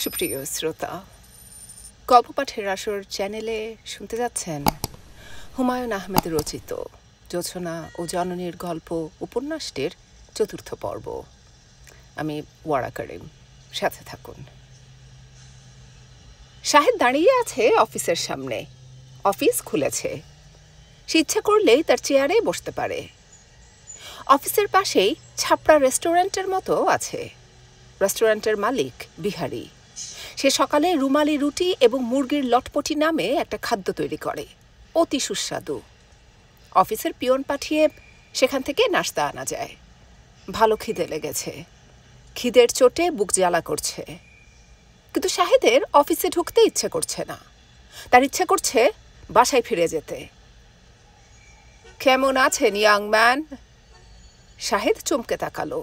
সুপ্রিয় শ্রোতা, গল্প পাঠের আসর চ্যানেলে শুনতে যাচ্ছেন হুমায়ুন আহমেদ রচিত জোছনা ও জননীর গল্প উপন্যাসটির ৪র্থ পর্ব। আমি ওয়ারা করিম, সাথে থাকুন। শাহেদ দাঁড়িয়ে আছে অফিসের সামনে। অফিস খুলেছে, সে ইচ্ছা করলেই তার চেয়ারে বসতে পারে। অফিসের পাশেই ছাপড়া রেস্টুরেন্টের মতো আছে। রেস্টুরেন্টের মালিক বিহারি। সে সকালে রুমালি রুটি এবং মুরগির লটপটি নামে একটা খাদ্য তৈরি করে, অতি সুস্বাদু। অফিসের পিয়ন পাঠিয়ে সেখান থেকে নাস্তা আনা যায়। ভালো খিদে লেগেছে, খিদের চোটে বুক জ্বালা করছে। কিন্তু শাহেদের অফিসে ঢুকতে ইচ্ছে করছে না। তার ইচ্ছে করছে বাসায় ফিরে যেতে। কেমন আছেন ইয়াং ম্যান? শাহেদ চমকে তাকালো।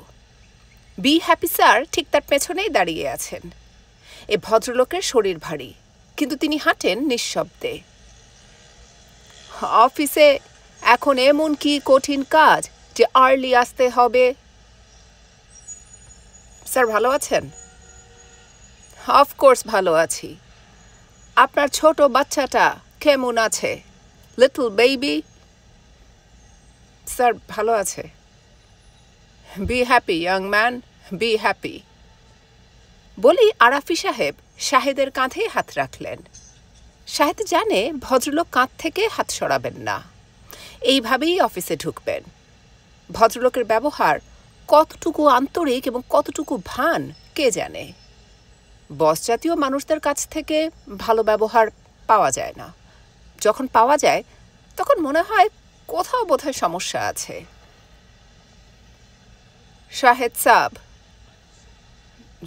বি হ্যাপি স্যার ঠিক তার পেছনেই দাঁড়িয়ে আছেন। এ ভদ্রলোকের শরীর ভারী, কিন্তু তিনি হাঁটেন নিঃশব্দে। অফিসে এখন এমন কি কঠিন কাজ যে আর্লি আসতে হবে? স্যার ভালো আছেন? অফকোর্স ভালো আছি। আপনার ছোট বাচ্চাটা কেমন আছে? Little baby? স্যার ভালো আছে। Be happy young man, be happy. বলি আরাফি সাহেব শাহেদের কাঁধে হাত রাখলেন। শাহেদ জানে ভদ্রলোক কাঁধ থেকে হাত সরাবেন না, এইভাবেই অফিসে ঢুকবেন। ভদ্রলোকের ব্যবহার কতটুকু আন্তরিক এবং কতটুকু ভান কে জানে। বস জাতীয় মানুষদের কাছ থেকে ভালো ব্যবহার পাওয়া যায় না। যখন পাওয়া যায় তখন মনে হয় কোথাও বোধহয় সমস্যা আছে। শাহেদ সাব।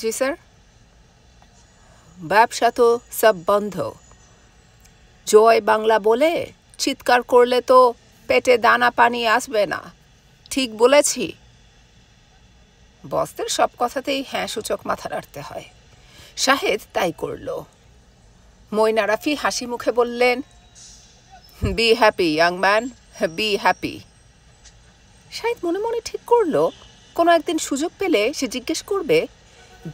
জি স্যার। ব্যবসা তো সব বন্ধ। জয় বাংলা বলে চিৎকার করলে তো পেটে দানা পানি আসবে না, ঠিক বলেছি? বসদের সব কথাতেই হ্যাঁ সূচক মাথা নাড়তে হয়। শাহেদ তাই করল। মঈন আরাফি হাসি মুখে বললেন, be happy young man, be happy. Shahed মনে মনে ঠিক করল কোনো একদিন সুযোগ পেলে সে জিজ্ঞেস করবে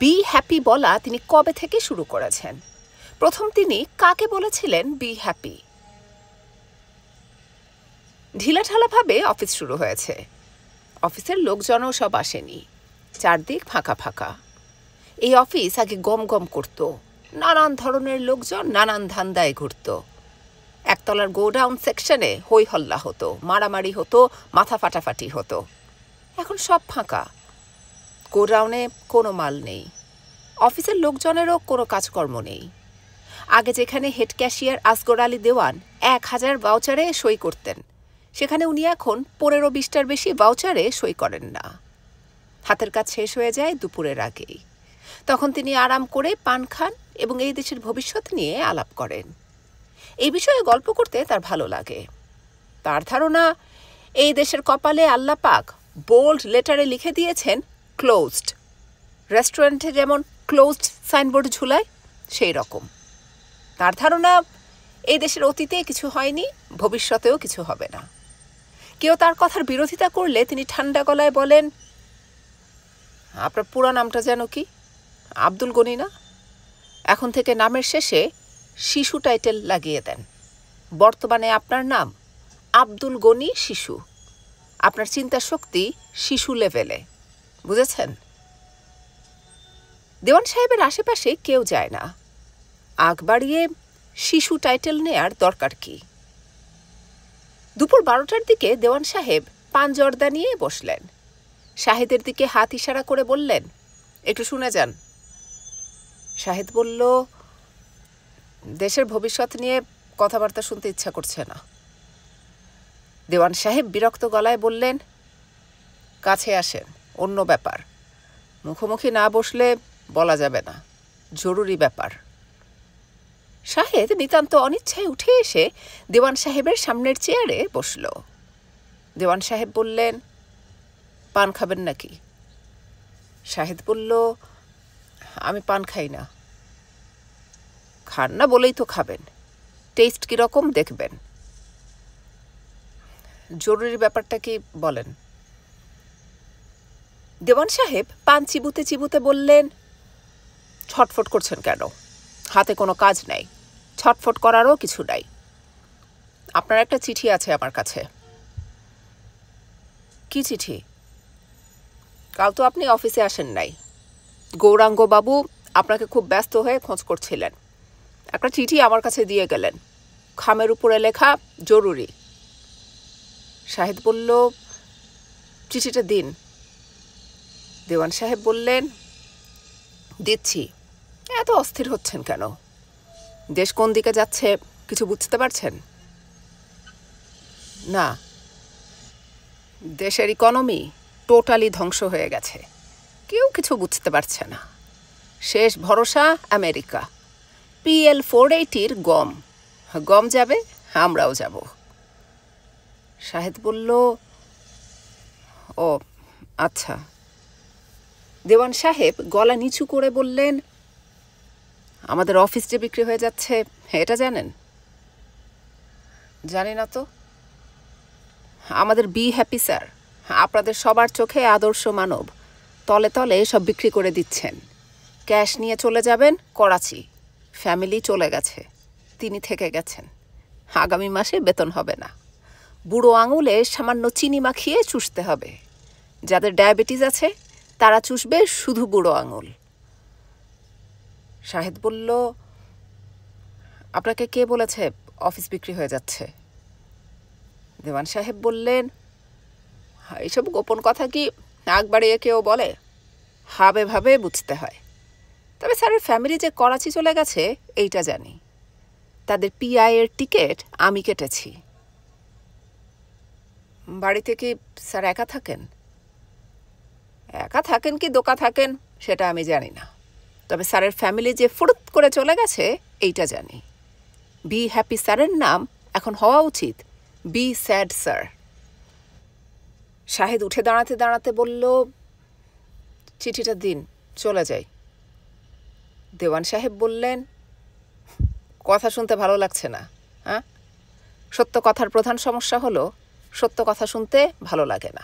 বি হ্যাপি বলা তিনি কবে থেকে শুরু করেছেন, প্রথম তিনি কাকে বলেছিলেন বি হ্যাপি। ঢিলাঢালাভাবে অফিস শুরু হয়েছে। অফিসের লোকজনও সব আসেনি, চারদিক ফাঁকা ফাঁকা। এই অফিস আগে গম গম করত, নানান ধরনের লোকজন নানান ধান্দায় ঘুরত। একতলার গোডাউন সেকশনে হই হল্লা হতো, মারামারি হতো, মাথা ফাটাফাটি হতো। এখন সব ফাঁকা। গোডাউনে কোনো মাল নেই, অফিসের লোকজনেরও কোনো কাজকর্ম নেই। আগে যেখানে হেড ক্যাশিয়ার আসগর আলী দেওয়ান 1000 ভাউচারে সই করতেন, সেখানে উনি এখন 15-20টার বেশি ভাউচারে সই করেন না। হাতের কাজ শেষ হয়ে যায় দুপুরের আগেই। তখন তিনি আরাম করে পান খান এবং এই দেশের ভবিষ্যৎ নিয়ে আলাপ করেন। এই বিষয়ে গল্প করতে তার ভালো লাগে। তার ধারণা এই দেশের কপালে আল্লাহ পাক বোল্ড লেটারে লিখে দিয়েছেন ক্লোজড। রেস্টুরেন্টে যেমন ক্লোজড সাইনবোর্ড ঝুলায়, সেই রকম। তার ধারণা এই দেশের অতীতে কিছু হয়নি, ভবিষ্যতেও কিছু হবে না। কেউ তার কথার বিরোধিতা করলে তিনি ঠান্ডা গলায় বলেন, আপনার পুরা নামটা যেন কি? আব্দুল গনি না? এখন থেকে নামের শেষে শিশু টাইটেল লাগিয়ে দেন। বর্তমানে আপনার নাম আব্দুল গনি শিশু। আপনার চিন্তা শক্তি শিশু লেভেলে, বুঝেছেন? দেওয়ান সাহেবের আশেপাশে কেউ যায় না। আগ বাড়িয়ে শিশু টাইটেল নেয়ার দরকার কি? দুপুর 12টার দিকে দেওয়ান সাহেব পান জর্দা নিয়ে বসলেন। শাহেদের দিকে হাত ইশারা করে বললেন, একটু শুনে যান। শাহেদ বলল, দেশের ভবিষ্যৎ নিয়ে কথাবার্তা শুনতে ইচ্ছা করছে না। দেওয়ান সাহেব বিরক্ত গলায় বললেন, কাছে আসেন, অন্য ব্যাপার। মুখোমুখি না বসলে বলা যাবে না, জরুরি ব্যাপার। শাহেদ নিতান্ত অনিচ্ছায় উঠে এসে দেওয়ান সাহেবের সামনের চেয়ারে বসল। দেওয়ান সাহেব বললেন, পান খাবেন নাকি? শাহেদ বলল, আমি পান খাই না। খান না বলেই তো খাবেন, টেস্ট কিরকম দেখবেন। জরুরি ব্যাপারটা কি বলেন। দেওয়ান সাহেব পান চিবুতে চিবুতে বললেন, ছটফট করছেন কেন? হাতে কোনো কাজ নাই, ছটফট করারও কিছু নাই। আপনার একটা চিঠি আছে আমার কাছে। কি চিঠি? কাল তো আপনি অফিসে আসেন নাই। গৌরাঙ্গবাবু আপনাকে খুব ব্যস্ত হয়ে খোঁজ করছিলেন। একটা চিঠি আমার কাছে দিয়ে গেলেন, খামের উপরে লেখা জরুরি। শাহেদ বলল, চিঠিটা দিন। দেওয়ান সাহেব বললেন, দিচ্ছি। এত অস্থির হচ্ছেন কেন? দেশ কোন দিকে যাচ্ছে কিছু বুঝতে পারছেন? না, দেশের ইকোনমি টোটালি ধ্বংস হয়ে গেছে, কেউ কিছু বুঝতে পারছে না। শেষ ভরসা আমেরিকা। PL-480 গম যাবে, আমরাও যাব। শাহেদ বলল, ও আচ্ছা। দেওয়ান সাহেব গলা নিচু করে বললেন, আমাদের অফিস যে বিক্রি হয়ে যাচ্ছে এটা জানেন? জানি না তো। আমাদের বি হ্যাপি স্যার, আপনাদের সবার চোখে আদর্শ মানব, তলে তলে সব বিক্রি করে দিচ্ছেন। ক্যাশ নিয়ে চলে যাবেন করাচি। ফ্যামিলি চলে গেছে, তিনি থেকে গেছেন। আগামী মাসে বেতন হবে না। বুড়ো আঙুলে সামান্য চিনি মাখিয়ে চুষতে হবে। যাদের ডায়াবেটিস আছে তারা চুষবে শুধু বুড়ো আঙুল। শাহেদ বলল, আপনাকে কে বলেছে অফিস বিক্রি হয়ে যাচ্ছে? দেওয়ান সাহেব বললেন, এইসব গোপন কথা কি নাক বাড়িয়ে কেউ বলে? হাবে ভাবে বুঝতে হয়। তবে স্যারের ফ্যামিলি যে করাচি চলে গেছে এইটা জানি। তাদের PI এর টিকিট আমি কেটেছি। বাড়িতে কি স্যার একা থাকেন? একা থাকেন কি দোকা থাকেন সেটা আমি জানি না, তবে স্যারের ফ্যামিলি যে ফুরুত করে চলে গেছে এইটা জানি। বি হ্যাপি স্যারের নাম এখন হওয়া উচিত বি স্যাড স্যার। শাহেদ উঠে দাঁড়াতে দাঁড়াতে বলল, চিঠিটা দিন, চলে যাই। দেওয়ান সাহেব বললেন, কথা শুনতে ভালো লাগছে না? হ্যাঁ, সত্য কথার প্রধান সমস্যা হলো সত্য কথা শুনতে ভালো লাগে না।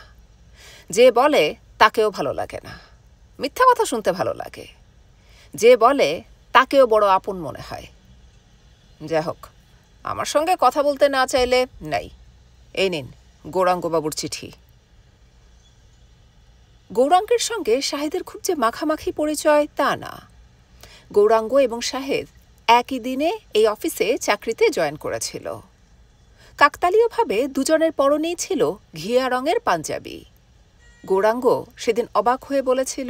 যে বলে তাকেও ভালো লাগে না। মিথ্যা কথা শুনতে ভালো লাগে। যে বলে তাকেও বড় আপন মনে হয়। যাই হোক, আমার সঙ্গে কথা বলতে না চাইলে নাই। এই নিন গৌরাঙ্গবাবুর চিঠি। গৌরাঙ্গের সঙ্গে শাহেদের খুব যে মাখামাখি পরিচয় তা না। গৌরাঙ্গ এবং শাহেদ একই দিনে এই অফিসে চাকরিতে জয়েন করেছিল। কাকতালীয়ভাবে দুজনের পরনেই ছিল ঘিয়া রঙের পাঞ্জাবি। গৌরাঙ্গ সেদিন অবাক হয়ে বলেছিল,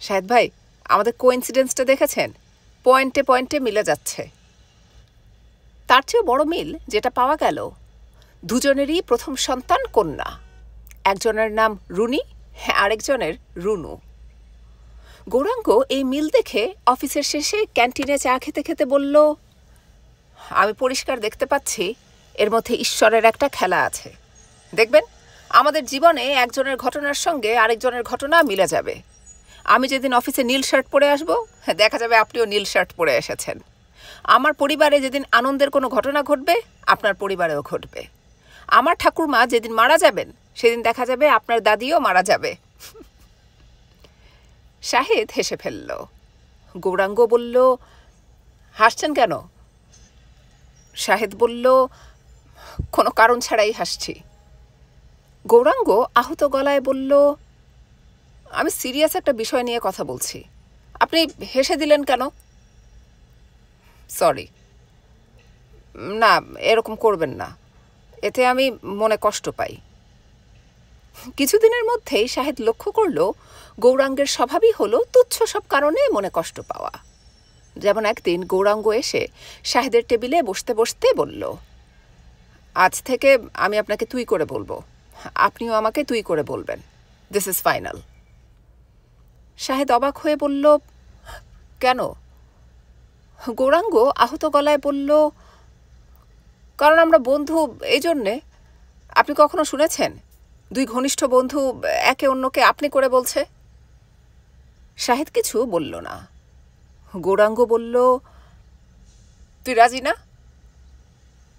শাহেদ ভাই, আমাদের কোইন্সিডেন্সটা দেখেছেন? পয়েন্টে পয়েন্টে মিলে যাচ্ছে। তার চেয়েও বড় মিল যেটা পাওয়া গেল, দুজনেরই প্রথম সন্তান কন্যা। একজনের নাম রুনি, আরেকজনের রুনু। গৌরাঙ্গ এই মিল দেখে অফিসের শেষে ক্যান্টিনে চা খেতে খেতে বলল, আমি পরিষ্কার দেখতে পাচ্ছি এর মধ্যে ঈশ্বরের একটা খেলা আছে। দেখবেন আমাদের জীবনে একজনের ঘটনার সঙ্গে আরেকজনের ঘটনা মিলে যাবে। আমি যেদিন অফিসে নীল শার্ট পরে আসব, দেখা যাবে আপনিও নীল শার্ট পরে এসেছেন। আমার পরিবারে যেদিন আনন্দের কোনো ঘটনা ঘটবে, আপনার পরিবারেও ঘটবে। আমার ঠাকুরমা যেদিন মারা যাবেন, সেদিন দেখা যাবে আপনার দাদিও মারা যাবে। শাহেদ হেসে ফেলল। গৌরাঙ্গ বলল, হাসছেন কেন? শাহেদ বলল, কোনো কারণ ছাড়াই হাসছি। গৌরাঙ্গ আহত গলায় বলল, আমি সিরিয়াস একটা বিষয় নিয়ে কথা বলছি, আপনি হেসে দিলেন কেন? সরি। না, এরকম করবেন না, এতে আমি মনে কষ্ট পাই। কিছুদিনের মধ্যেই শাহেদ লক্ষ্য করল গৌরাঙ্গের স্বভাবই হলো তুচ্ছ সব কারণে মনে কষ্ট পাওয়া। যেমন একদিন গৌরাঙ্গ এসে শাহেদের টেবিলে বসতে বসতে বলল, আজ থেকে আমি আপনাকে তুই করে বলবো, আপনিও আমাকে তুই করে বলবেন। This is final. শাহেদ অবাক হয়ে বলল, কেন? গৌরাঙ্গ আহত গলায় বলল, কারণ আমরা বন্ধু, এই জন্যে। আপনি কখনো শুনেছেন দুই ঘনিষ্ঠ বন্ধু একে অন্যকে আপনি করে বলছে? শাহেদ কিছু বলল না। গৌরাঙ্গ বলল, তুই রাজি না?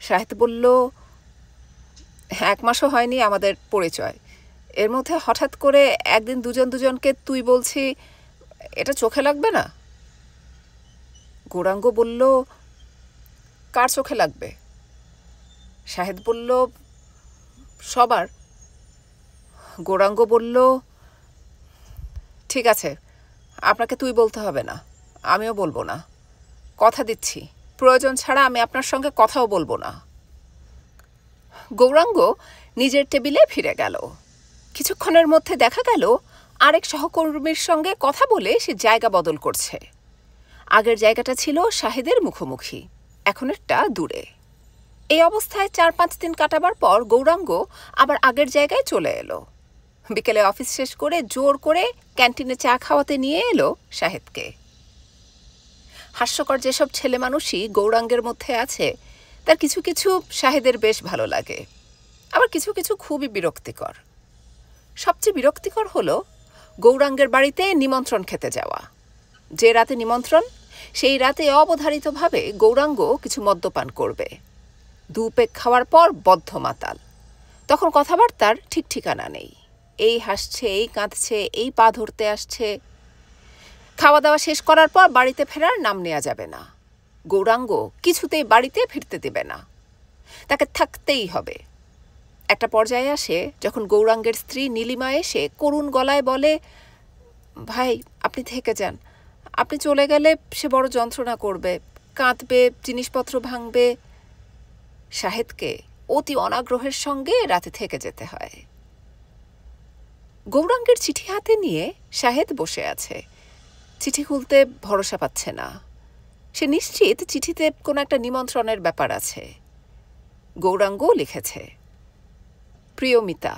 শাহেদ বলল, 1 মাসও হয়নি আমাদের পরিচয়, এর মধ্যে হঠাৎ করে একদিন দুজন দুজনকে তুই বলছি, এটা চোখে লাগবে না? গৌরাঙ্গ বলল, কার চোখে লাগবে? শাহেদ বলল, সবার। গৌরাঙ্গ বলল, ঠিক আছে, আপনাকে তুই বলতে হবে না, আমিও বলবো না। কথা দিচ্ছি, প্রয়োজন ছাড়া আমি আপনার সঙ্গে কথাও বলবো না। গৌরাঙ্গ নিজের টেবিলে ফিরে গেল। কিছুক্ষণের মধ্যে দেখা গেল আরেক সহকর্মীর সঙ্গে কথা বলে সে জায়গা বদল করছে। আগের জায়গাটা ছিল শাহেদের মুখোমুখি, এখনেরটা দূরে। এই অবস্থায় 4-5 দিন কাটাবার পর গৌরাঙ্গ আবার আগের জায়গায় চলে এলো। বিকেলে অফিস শেষ করে জোর করে ক্যান্টিনে চা খাওয়াতে নিয়ে এলো শাহেদকে। হাস্যকর যেসব ছেলে মানুষই গৌরাঙ্গের মধ্যে আছে, তার কিছু কিছু শাহেদের বেশ ভালো লাগে, আবার কিছু কিছু খুবই বিরক্তিকর। সবচেয়ে বিরক্তিকর হলো গৌরাঙ্গের বাড়িতে নিমন্ত্রণ খেতে যাওয়া। যে রাতে নিমন্ত্রণ, সেই রাতে অবধারিতভাবে গৌরাঙ্গ কিছু মদ্যপান করবে। 2 পেগ খাওয়ার পর বদ্ধ মাতাল। তখন কথাবার্তার ঠিক ঠিকানা নেই, এই হাসছে, এই কাঁদছে, এই পা ধরতে আসছে। খাওয়া দাওয়া শেষ করার পর বাড়িতে ফেরার নাম নেওয়া যাবে না। গৌরাঙ্গ কিছুতেই বাড়িতে ফিরতে দেবে না, তাকে থাকতেই হবে। একটা পর্যায়ে আসে যখন গৌরাঙ্গের স্ত্রী নীলিমা এসে করুণ গলায় বলে, ভাই আপনি থেকে যান, আপনি চলে গেলে সে বড় যন্ত্রণা করবে, কাঁদবে, জিনিসপত্র ভাঙবে। শাহেদকে অতি অনাগ্রহের সঙ্গে রাতে থেকে যেতে হয়। গৌরাঙ্গের চিঠি হাতে নিয়ে শাহেদ বসে আছে। চিঠি খুলতে ভরসা পাচ্ছে না। সে নিশ্চিত চিঠিতে কোনো একটা নিমন্ত্রণের ব্যাপার আছে। গৌরাঙ্গ লিখেছে, প্রিয় মিতা,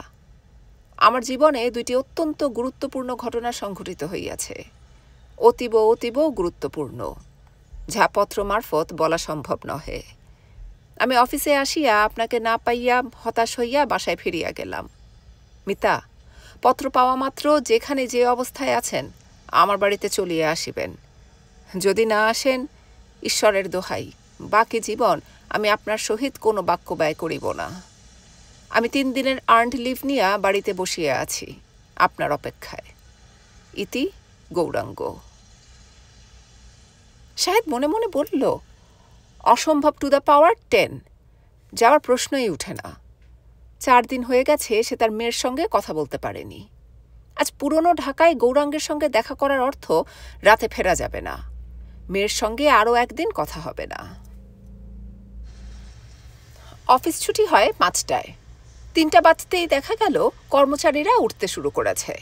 আমার জীবনে 2টি অত্যন্ত গুরুত্বপূর্ণ ঘটনা সংঘটিত হইয়াছে, অতীব অতীব গুরুত্বপূর্ণ, যা পত্র মারফত বলা সম্ভব নহে। আমি অফিসে আসিয়া আপনাকে না পাইয়া হতাশ হইয়া বাসায় ফিরিয়া গেলাম। মিতা, পত্র পাওয়া মাত্র যেখানে যে অবস্থায় আছেন আমার বাড়িতে চলিয়া আসিবেন। যদি না আসেন, ঈশ্বরের দোহাই, বাকি জীবন আমি আপনার সহিত কোনো বাক্য ব্যয় করিব না। আমি 3 দিনের আর্নড লিভ নিয়া বাড়িতে বসিয়া আছি আপনার অপেক্ষায়। ইতি গৌরাঙ্গ। শাহেদ মনে মনে বলল, অসম্ভব টু দ্য পাওয়ার 10, যাওয়ার প্রশ্নই উঠে না। 4 দিন হয়ে গেছে সে তার মেয়ের সঙ্গে কথা বলতে পারেনি। আজ পুরনো ঢাকায় গৌরাঙ্গের সঙ্গে দেখা করার অর্থ রাতে ফেরা যাবে না, মেয়ের সঙ্গে আরও একদিন কথা হবে না। অফিস ছুটি হয় 5টায়। 3টা বাজতেই দেখা গেল কর্মচারীরা উঠতে শুরু করেছে।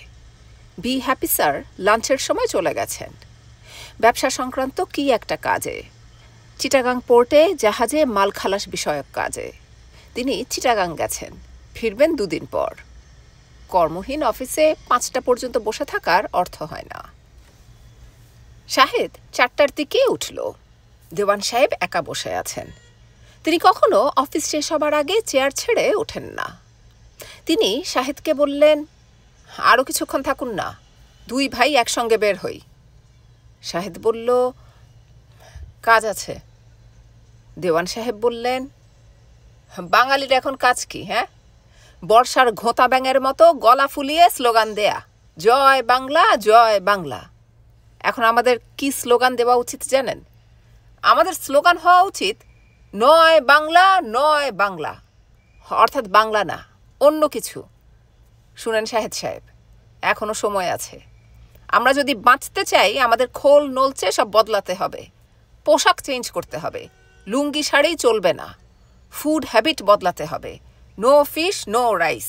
বি হ্যাপি স্যার লাঞ্চের সময় চলে গেছেন ব্যবসা সংক্রান্ত কি একটা কাজে। চিটাগাং পোর্টে জাহাজে মাল খালাস বিষয়ক কাজে তিনি চিটাগাং গেছেন, ফিরবেন 2 দিন পর। কর্মহীন অফিসে 5টা পর্যন্ত বসে থাকার অর্থ হয় না। শাহেদ 4টার দিকে উঠল। দেওয়ান সাহেব একা বসে আছেন। তিনি কখনো অফিস শেষ হবার আগে চেয়ার ছেড়ে ওঠেন না। তিনি শাহেদকে বললেন, আরও কিছুক্ষণ থাকুন না, 2 ভাই একসঙ্গে বের হই। শাহেদ বলল, কাজ আছে। দেওয়ান সাহেব বললেন, বাঙালির এখন কাজ কি? হ্যাঁ, বর্ষার ঘোঁতা ব্যাঙের মতো গলা ফুলিয়ে স্লোগান দেয়া, জয় বাংলা, জয় বাংলা। এখন আমাদের কি স্লোগান দেওয়া উচিত জানেন? আমাদের স্লোগান হওয়া উচিত, নয় বাংলা, নয় বাংলা, অর্থাৎ বাংলা না, অন্য কিছু। শুনেন শাহেদ সাহেব, এখনো সময় আছে। আমরা যদি বাঁচতে চাই, আমাদের খোল নলচে সব বদলাতে হবে, পোশাক চেঞ্জ করতে হবে, লুঙ্গি শাড়ি চলবে না, ফুড হ্যাবিট বদলাতে হবে, no fish no rice,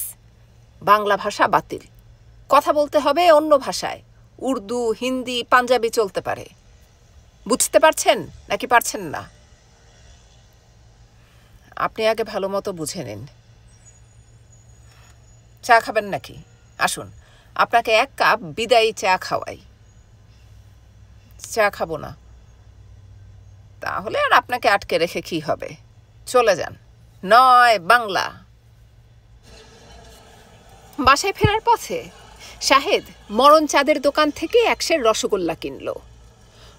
Bangla ভাষা বাতিল, কথা বলতে হবে অন্য ভাষায়, উর্দু, হিন্দি, পাঞ্জাবি চলতে পারে। বুঝতে পারছেন নাকি পারছেন না? আপনি আগে ভালো মতো বুঝে নিন। চা খাবেন নাকি? আসুন, আপনাকে 1 কাপ বিদায়ী চা খাওয়াই। চা খাবো না। তাহলে আর আপনাকে আটকে রেখে কি হবে? চলে যান, নয় বাংলা। বাসায় ফেরার পথে শাহেদ মরণ চাঁদের দোকান থেকে 1 সের রসগোল্লা কিনল।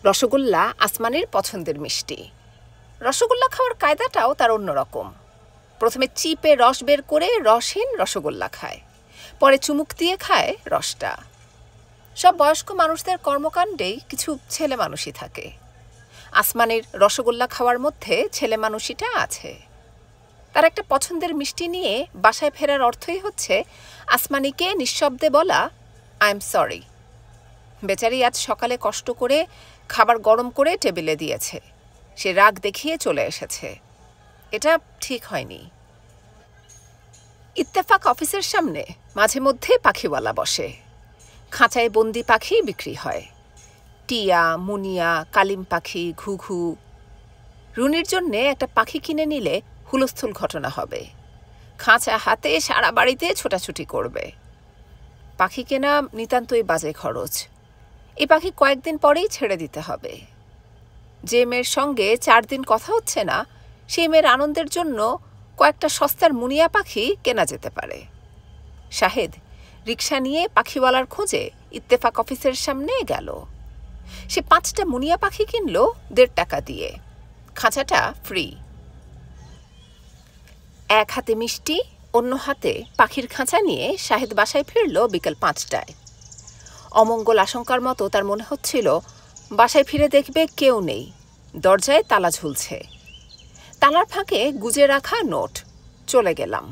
রসগোল্লা আসমানের পছন্দের মিষ্টি। রসগোল্লা খাওয়ার কায়দাটাও তার অন্যরকম। প্রথমে চিপে রস বের করে রসহীন রসগোল্লা খায়, পরে চুমুক দিয়ে খায় রসটা। সব বয়স্ক মানুষদের কর্মকাণ্ডেই কিছু ছেলে মানুষই থাকে। আসমানির রসগোল্লা খাওয়ার মধ্যে ছেলে মানুষিটা আছে। তার একটা পছন্দের মিষ্টি নিয়ে বাসায় ফেরার অর্থই হচ্ছে আসমানিকে নিঃশব্দে বলা, আই এম সরি। বেচারি আজ সকালে কষ্ট করে খাবার গরম করে টেবিলে দিয়েছে, সে রাগ দেখিয়ে চলে এসেছে। এটা ঠিক হয়নি। ইত্তেফাক অফিসের সামনে মাঝে মধ্যে পাখিওয়ালা বসে। খাঁচায় বন্দি পাখি বিক্রি হয়, টিয়া, মুনিয়া, কালিম পাখি, ঘুঘু। রুনির জন্যে একটা পাখি কিনে নিলে হুলস্থুল ঘটনা হবে। খাঁচা হাতে সারা বাড়িতে ছোটাছুটি করবে। পাখি কেনা নিতান্তই বাজে খরচ। এই পাখি কয়েকদিন পরেই ছেড়ে দিতে হবে। যে মেয়ের সঙ্গে 4 দিন কথা হচ্ছে না, সেই মেয়ের আনন্দের জন্য কয়েকটা সস্তার মুনিয়া পাখি কেনা যেতে পারে। শাহেদ রিকশা নিয়ে পাখিওয়ালার খোঁজে ইত্তেফাক অফিসের সামনে গেল। সে 5টা মুনিয়া পাখি কিনল 1.5 টাকা দিয়ে। খাঁচাটা ফ্রি। এক হাতে মিষ্টি, অন্য হাতে পাখির খাঁচা নিয়ে শাহেদ বাসায় ফিরল বিকেল 5টায়। অমঙ্গল আশঙ্কার মতো তার মনে হচ্ছিল বাসায় ফিরে দেখবে কেউ নেই, দরজায় তালা ঝুলছে। তালার ফাঁকে গুজে রাখা নোট। চলে গেলাম।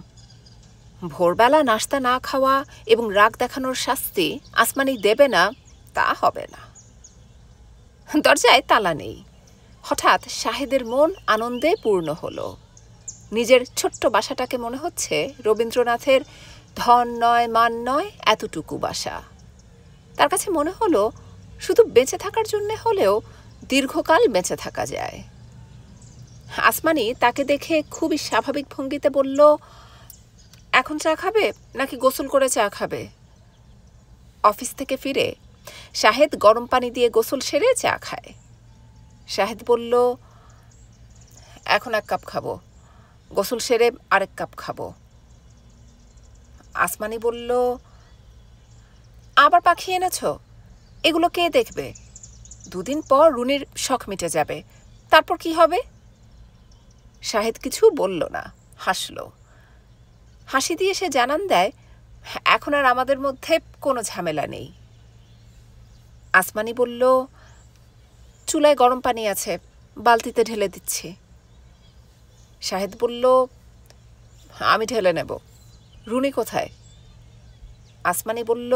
ভোরবেলা নাস্তা না খাওয়া এবং রাগ দেখানোর শাস্তি আসমানি দেবে না, তা হবে না। দরজায় তালা নেই। হঠাৎ শাহেদের মন আনন্দে পূর্ণ হলো। নিজের ছোট্ট বাসাটাকে মনে হচ্ছে রবীন্দ্রনাথের ধন নয় মান নয় এতটুকু বাসা। তার কাছে মনে হলো শুধু বেঁচে থাকার জন্যে হলেও দীর্ঘকাল বেঁচে থাকা যায়। আসমানি তাকে দেখে খুবই স্বাভাবিক ভঙ্গিতে বলল, এখন চা খাবে নাকি গোসল করে চা খাবে? অফিস থেকে ফিরে শাহেদ গরম পানি দিয়ে গোসল সেরে চা খায়। শাহেদ বলল, এখন 1 কাপ খাবো, গোসল সেরে আরেক কাপ খাবো। আসমানি বলল, আবার পাখি এনেছ? এগুলো কে দেখবে? 2 দিন পর রুনির শখ মিটে যাবে, তারপর কি হবে? শাহেদ কিছু বলল না, হাসল। হাসি দিয়ে সে জানান দেয়, এখন আর আমাদের মধ্যে কোনো ঝামেলা নেই। আসমানি বলল, চুলায় গরম পানি আছে, বালতিতে ঢেলে দিচ্ছি। শাহেদ বলল, আমি ঢেলে নেব। রুনি কোথায়? আসমানি বলল,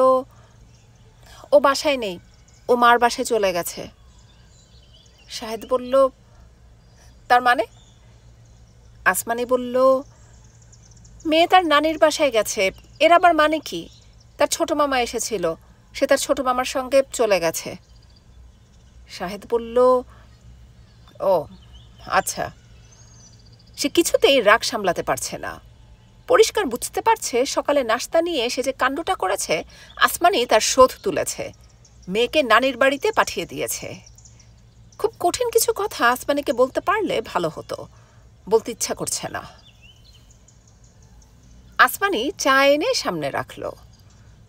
ও বাসায় নেই, ও মার বাসায় চলে গেছে। শাহেদ বলল, তার মানে? আসমানি বলল, মেয়ে তার নানির বাসায় গেছে, এর আবার মানে কি? তার ছোট মামা এসেছিল, সে তার ছোট মামার সঙ্গে চলে গেছে। শাহেদ বলল, ও আচ্ছা। সে কিছুতেই রাগ সামলাতে পারছে না। পরিষ্কার বুঝতে পারছে সকালে নাস্তা নিয়ে সে যে কাণ্ডটা করেছে, আসমানি তার শোধ তুলেছে, মেয়েকে নানির বাড়িতে পাঠিয়ে দিয়েছে। খুব কঠিন কিছু কথা আসমানিকে বলতে পারলে ভালো হতো, বলতে ইচ্ছা করছে না। আসমানি চা এনে সামনে রাখল।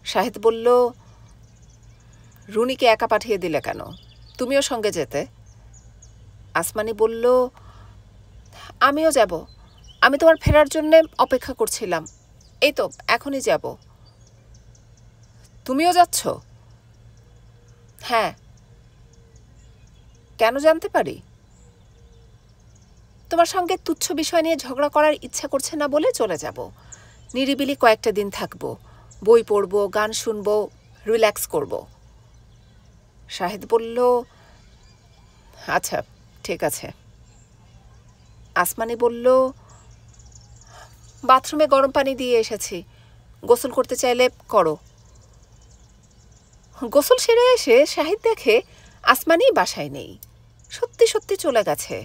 শাহেদ বলল, রুনিকে একা পাঠিয়ে দিলে কেন? তুমিও সঙ্গে যেতে। আসমানি বলল, আমিও যাব, আমি তোমার ফেরার জন্যে অপেক্ষা করছিলাম, এই তো এখনই যাব। তুমিও যাচ্ছ? হ্যাঁ। কেন জানতে পারি? তোমার সঙ্গে তুচ্ছ বিষয় নিয়ে ঝগড়া করার ইচ্ছা করছে না বলে চলে যাব। নিরিবিলি কয়েকটা দিন থাকবো, বই পড়ব, গান শুনব, রিল্যাক্স করব। শাহেদ বলল, আচ্ছা ঠিক আছে। আসমানি বলল, বাথরুমে গরম পানি দিয়ে এসেছি, গোসল করতে চাইলে করো। গোসল সেরে এসে শাহিদ দেখে আসমানি বাসায় নেই, সত্যি সত্যি চলে গেছে।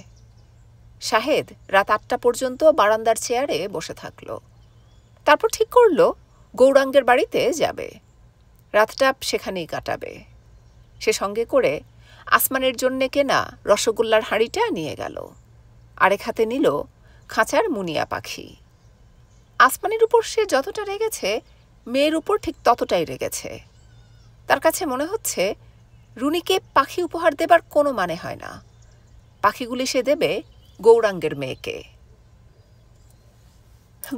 শাহেদ রাত 8টা পর্যন্ত বারান্দার চেয়ারে বসে থাকলো। তারপর ঠিক করলো গৌরাঙ্গের বাড়িতে যাবে, রাতটা সেখানেই কাটাবে। সে সঙ্গে করে আসমানের জন্যে কেনা রসগোল্লার হাঁড়িটা নিয়ে গেল, আরেক হাতে নিল খাঁচার মুনিয়া পাখি। আসমানের উপর সে যতটা রেগেছে, মেয়ের উপর ঠিক ততটাই রেগেছে। তার কাছে মনে হচ্ছে রুনিকে পাখি উপহার দেবার কোনো মানে হয় না, পাখিগুলি সে দেবে গৌরাঙ্গের মেয়েকে।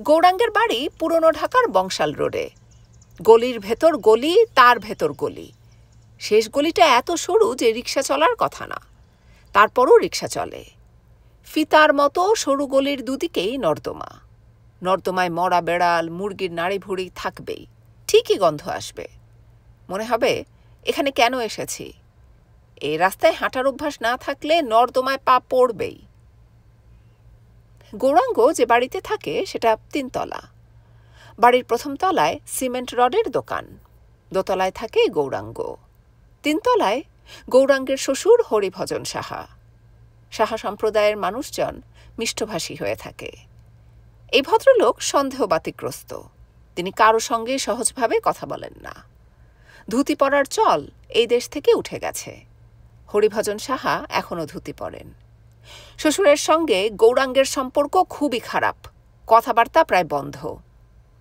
গৌরাঙ্গের বাড়ি পুরনো ঢাকার বংশাল রোডে, গলির ভেতর গলি, তার ভেতর গলি। শেষ গলিটা এত সরু যে রিক্সা চলার কথা না, তারপরও রিক্সা চলে। ফিতার মতো সরু গলির দুদিকেই নর্দমা। নর্দমায় মরা বেড়াল, মুরগির নাড়িভুড়ি থাকবেই, ঠিকই গন্ধ আসবে। মনে হবে এখানে কেন এসেছি। এই রাস্তায় হাঁটার অভ্যাস না থাকলে নর্দমায় পা পড়বেই। গৌরাঙ্গ যে বাড়িতে থাকে সেটা 3 তলা। বাড়ির 1ম তলায় সিমেন্ট রডের দোকান, দোতলায় থাকে গৌরাঙ্গ, 3 তলায় গৌরাঙ্গের শ্বশুর হরিভজন সাহা। সাহা সম্প্রদায়ের মানুষজন মিষ্টভাষী হয়ে থাকে। এই ভদ্রলোক সন্দেহবাতিগ্রস্ত, তিনি কারো সঙ্গে সহজভাবে কথা বলেন না। ধুতি পরার চল এই দেশ থেকে উঠে গেছে। হরিভজন সাহা এখনও ধুতি পরেন। শ্বশুরের সঙ্গে গৌরাঙ্গের সম্পর্ক খুবই খারাপ, কথাবার্তা প্রায় বন্ধ।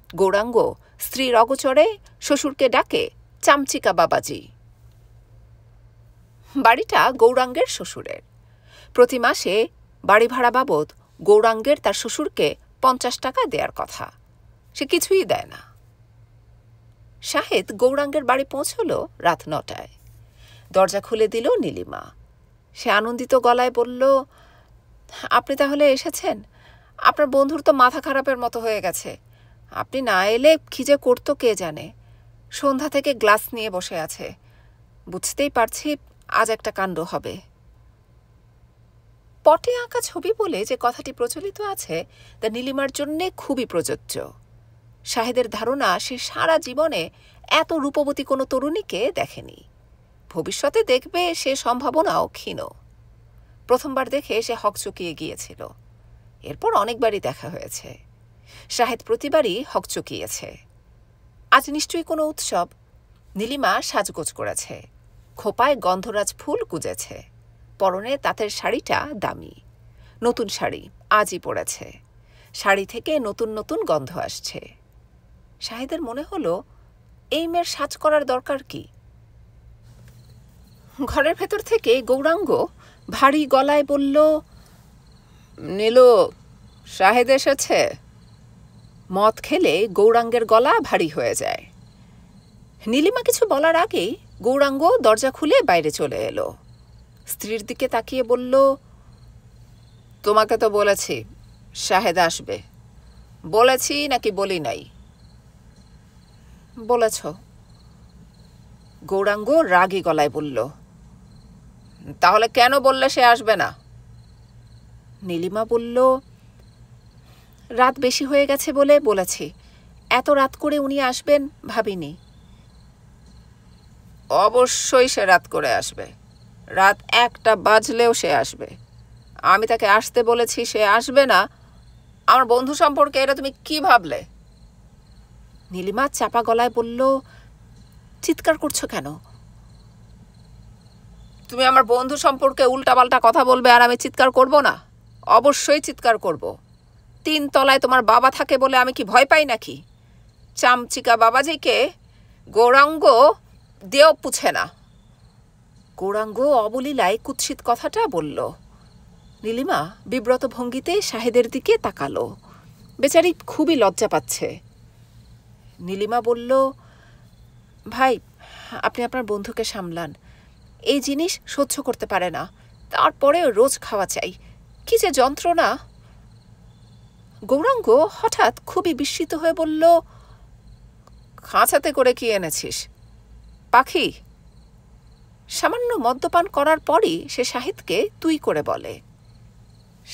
গৌরাঙ্গ স্ত্রীর অগোচরে শ্বশুরকে ডাকে চামচিকা বাবাজি। বাড়িটা গৌরাঙ্গের শ্বশুরের। প্রতি মাসে বাড়ি ভাড়া বাবদ গৌরাঙ্গের তার শ্বশুরকে 50 টাকা দেওয়ার কথা, সে কিছুই দেয় না। শাহেদ গৌরাঙ্গের বাড়ি পৌঁছল রাত 9টায়। দরজা খুলে দিল নীলিমা। সে আনন্দিত গলায় বলল, আপনি তাহলে এসেছেন? আপনার বন্ধুর তো মাথা খারাপের মতো হয়ে গেছে। আপনি না এলে কি যে করতো কে জানে। সন্ধ্যা থেকে গ্লাস নিয়ে বসে আছে। বুঝতেই পারছি আজ একটা কাণ্ড হবে। পটে আঁকা ছবি বলে যে কথাটি প্রচলিত আছে তা নীলিমার জন্যে খুবই প্রযোজ্য। শাহেদের ধারণা সে সারা জীবনে এত রূপবতী কোনো তরুণীকে দেখেনি। ভবিষ্যতে দেখবে সে সম্ভাবনাও ক্ষীণ। প্রথমবার দেখে সে হকচকিয়ে গিয়েছিল, এরপর অনেকবারই দেখা হয়েছে। শাহেদ প্রতিবারই হকচকিয়েছে। আজ নিশ্চয়ই কোনো উৎসব। নীলিমা সাজগোজ করেছে, খোপায় গন্ধরাজ ফুল গুজেছে, পরনে তাঁতের শাড়িটা দামি। নতুন শাড়ি আজই পরেছে, শাড়ি থেকে নতুন নতুন গন্ধ আসছে। শাহেদের মনে হলো এই মেয়ের সাজ করার দরকার কি। ঘরের ভেতর থেকে গৌরাঙ্গ ভারী গলায় বলল, নীলু, শাহেদ এসেছে। মদ খেলে গৌরাঙ্গের গলা ভারী হয়ে যায়। নীলিমা কিছু বলার আগেই গৌরাঙ্গ দরজা খুলে বাইরে চলে এলো। স্ত্রীর দিকে তাকিয়ে বলল, তোমাকে তো বলেছি শাহেদ আসবে। বলেছি নাকি বলি নাই? বলেছ। গৌরাঙ্গ রাগী গলায় বলল, তাহলে কেন বললে সে আসবে না? নীলিমা বলল, রাত বেশি হয়ে গেছে বলে বলেছি। এত রাত করে উনি আসবেন ভাবিনি। অবশ্যই সে রাত করে আসবে। রাত 1টা বাজলেও সে আসবে। আমি তাকে আসতে বলেছি, সে আসবে না। আমার বন্ধু সম্পর্কে এটা তুমি কি ভাবলে? নীলিমা চাপা গলায় বলল, চিৎকার করছো কেন? তুমি আমার বন্ধু সম্পর্কে উল্টাপাল্টা কথা বলবে আর আমি চিৎকার করব না? অবশ্যই চিৎকার করব। 3 তলায় তোমার বাবা থাকে বলে আমি কি ভয় পাই নাকি? চামচিকা বাবাজিকে গৌরাঙ্গ দেও পুছে না। গৌরাঙ্গ অবলীলায় কুৎসিত কথাটা বলল। নীলিমা বিব্রত ভঙ্গিতে শাহেদের দিকে তাকালো। বেচারি খুবই লজ্জা পাচ্ছে। নীলিমা বলল, ভাই, আপনি আপনার বন্ধুকে সামলান। এই জিনিস সহ্য করতে পারে না, তারপরেও রোজ খাওয়া চাই। কি যে যন্ত্রণা। গৌরাঙ্গ হঠাৎ খুবই বিস্মিত হয়ে বলল, খাঁচাতে করে কি এনেছিস? পাখি? সামান্য মদ্যপান করার পরই সে শাহেদকে তুই করে বলে।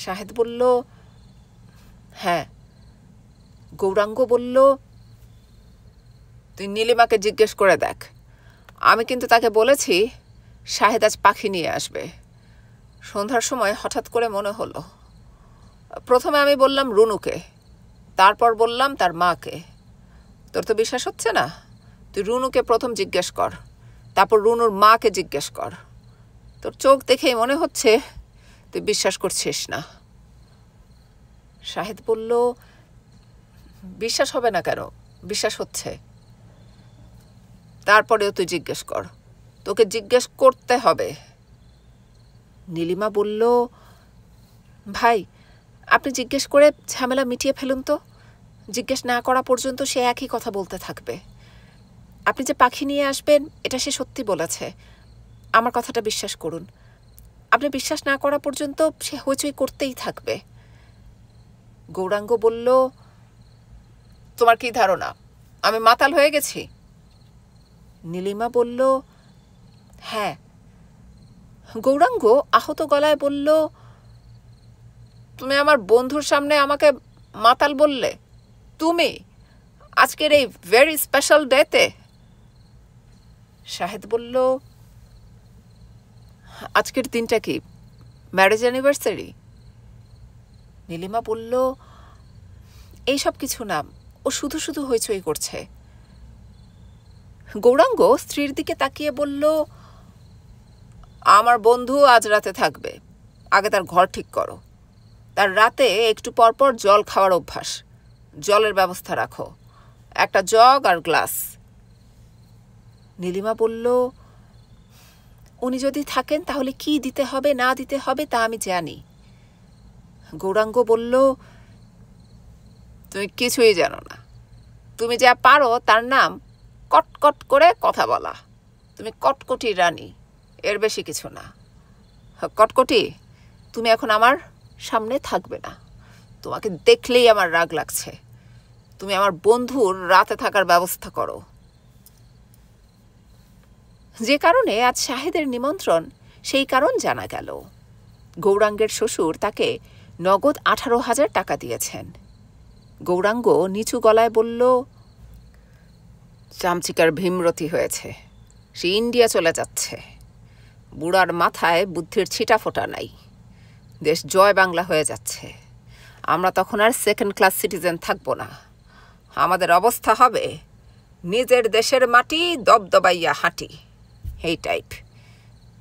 শাহেদ বলল, হ্যাঁ। গৌরাঙ্গ বলল, তুই নীলিমাকে জিজ্ঞেস করে দেখ। আমি কিন্তু তাকে বলেছি শাহেদ আজ পাখি নিয়ে আসবে। সন্ধ্যার সময় হঠাৎ করে মনে হলো। প্রথমে আমি বললাম রুনুকে, তারপর বললাম তার মাকে। তোর তো বিশ্বাস হচ্ছে না? তুই রুনুকে প্রথম জিজ্ঞেস কর, তারপর রুনুর মাকে জিজ্ঞেস কর। তোর চোখ দেখেই মনে হচ্ছে তুই বিশ্বাস করছিস না। শাহেদ বলল, বিশ্বাস হবে না কেন? বিশ্বাস হচ্ছে। তারপরেও তুই জিজ্ঞেস কর, তোকে জিজ্ঞেস করতে হবে। নীলিমা বলল, ভাই, আপনি জিজ্ঞেস করে ঝামেলা মিটিয়ে ফেলুন তো। জিজ্ঞেস না করা পর্যন্ত সে একই কথা বলতে থাকবে। আপনি যে পাখি নিয়ে আসবেন এটা সে সত্যি বলেছে। আমার কথাটা বিশ্বাস করুন। আপনি বিশ্বাস না করা পর্যন্ত সে হইচই করতেই থাকবে। গৌরাঙ্গ বলল, তোমার কি ধারণা আমি মাতাল হয়ে গেছি? নীলিমা বলল, হ্যাঁ। গৌরাঙ্গ আহত গলায় বলল, তুমি আমার বন্ধুর সামনে আমাকে মাতাল বললে? তুমি আজকের এই ভেরি স্পেশাল ডেতে? শাহেদ বলল, আজকের দিনটা কি ম্যারেজ অ্যানিভার্সারি? নীলিমা বলল, এইসব কিছু না, ও শুধু শুধু হইচই করছে। গৌরাঙ্গ স্ত্রীর দিকে তাকিয়ে বলল, আমার বন্ধু আজ রাতে থাকবে, আগে তার ঘর ঠিক করো। তার রাতে একটু পরপর জল খাওয়ার অভ্যাস, জলের ব্যবস্থা রাখো, একটা জগ আর গ্লাস। নীলিমা বলল, উনি যদি থাকেন তাহলে কি দিতে হবে না দিতে হবে তা আমি জানি। গৌরাঙ্গ বলল, তুমি কিছুই জানো না। তুমি যা পারো তার নাম কটকট করে কথা বলা। তুমি কটকটি রানী, এর বেশি কিছু না। কটকটি, তুমি এখন আমার সামনে থাকবে না। তোমাকে দেখলেই আমার রাগ লাগছে। তুমি আমার বন্ধুর রাতে থাকার ব্যবস্থা করো। যে কারণে আজ শাহেদের নিমন্ত্রণ সেই কারণ জানা গেল। গৌরাঙ্গের শ্বশুর তাকে নগদ 18,000 টাকা দিয়েছেন। গৌরাঙ্গ নিচু গলায় বলল, চামচিকার ভীমরতি হয়েছে, সে ইন্ডিয়া চলে যাচ্ছে। বুড়ার মাথায় বুদ্ধির ছিটা ফোটা নাই। দেশ জয় বাংলা হয়ে যাচ্ছে। আমরা তখন আর সেকেন্ড ক্লাস সিটিজেন থাকবো না। আমাদের অবস্থা হবে নিজের দেশের মাটি দবদবাইয়া হাঁটি, এই টাইপ।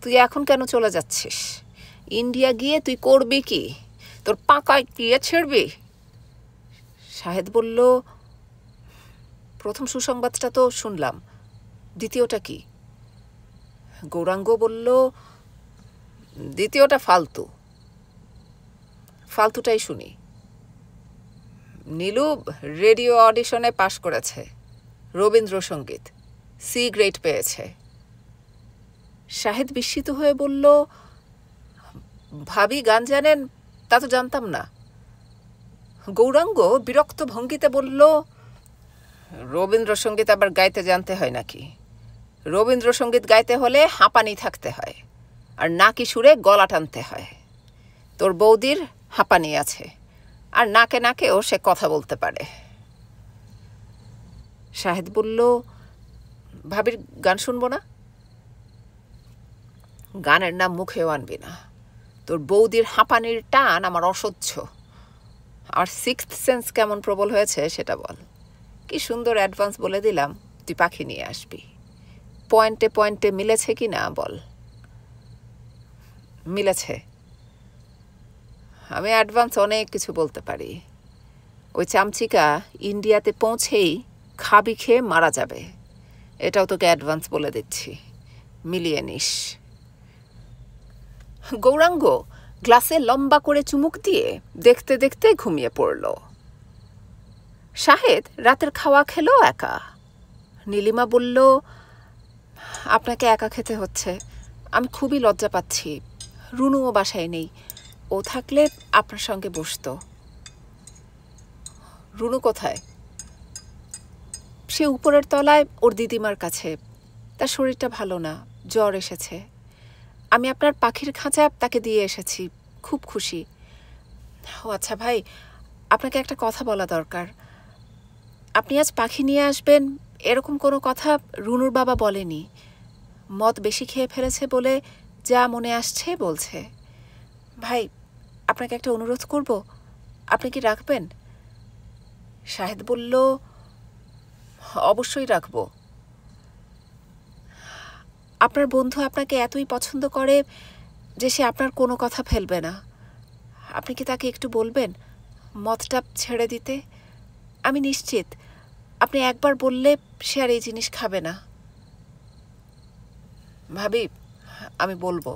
তুই এখন কেন চলে যাচ্ছিস? ইন্ডিয়া গিয়ে তুই করবি কি? তোর পাকায় গিয়ে ছেড়বি? শাহেদ বলল, প্রথম সুসংবাদটা তো শুনলাম, দ্বিতীয়টা কি? গৌরাঙ্গ বলল, দ্বিতীয়টা ফালতু। ফালতুটাই শুনি। নীলু রেডিও অডিশনে পাশ করেছে, রবীন্দ্রসঙ্গীত, সি গ্রেড পেয়েছে। শাহেদ বিস্মিত হয়ে বলল, ভাবি গান জানেন? তা তো জানতাম না। গৌরাঙ্গ বিরক্ত ভঙ্গিতে বলল, রবীন্দ্রসঙ্গীত আবার গাইতে জানতে হয় নাকি? রবীন্দ্রসঙ্গীত গাইতে হলে হাঁপানি থাকতে হয়, আর নাকি সুরে গলা টানতে হয়। তোর বৌদির হাঁপানি আছে, আর নাকে নাকেও সে কথা বলতে পারে। শাহেদ বলল, ভাবির গান শুনবো না? গানের নাম মুখেও আনবি না। তোর বৌদির হাঁপানির টান আমার অসহ্য। আর সিক্সথ সেন্স কেমন প্রবল হয়েছে সেটা বল। কি সুন্দর অ্যাডভান্স বলে দিলাম তুই পাখি নিয়ে আসবি। পয়েন্টে পয়েন্টে মিলেছে কি না বল। মিলেছে। আমি অ্যাডভান্স অনেক কিছু বলতে পারি। ওই চামচিকা ইন্ডিয়াতে পৌঁছেই খাবি খেয়ে মারা যাবে, এটাও তোকে অ্যাডভান্স বলে দিচ্ছি, মিলিয়ে নিস। গৌরাঙ্গ গ্লাসে লম্বা করে চুমুক দিয়ে দেখতে দেখতে ঘুমিয়ে পড়ল। শাহেদ রাতের খাওয়া খেলো একা। নীলিমা বলল, আপনাকে একা খেতে হচ্ছে, আমি খুবই লজ্জা পাচ্ছি। রুনুও বাসায় নেই, ও থাকলে আপনার সঙ্গে বসতো। রুনু কোথায়? সে উপরের তলায় ওর দিদিমার কাছে। তার শরীরটা ভালো না, জ্বর এসেছে। আমি আপনার পাখির খাঁচা তাকে দিয়ে এসেছি, খুব খুশি। ও আচ্ছা ভাই, আপনাকে একটা কথা বলা দরকার। আপনি আজ পাখি নিয়ে আসবেন এরকম কোনো কথা রুনুর বাবা বলেনি। মদ বেশি খেয়ে ফেলেছে বলে যা মনে আসছে বলছে। ভাই, আপনাকে একটা অনুরোধ করব, আপনি কি রাখবেন? শাহেদ বলল, অবশ্যই রাখব। আপনার বন্ধু আপনাকে এতই পছন্দ করে যে সে আপনার কোনো কথা ফেলবে না। আপনি কি তাকে একটু বলবেন মদটা ছেড়ে দিতে? আমি নিশ্চিত আপনি একবার বললে সে আর এই জিনিস খাবে না। ভাবি, আমি বলবো।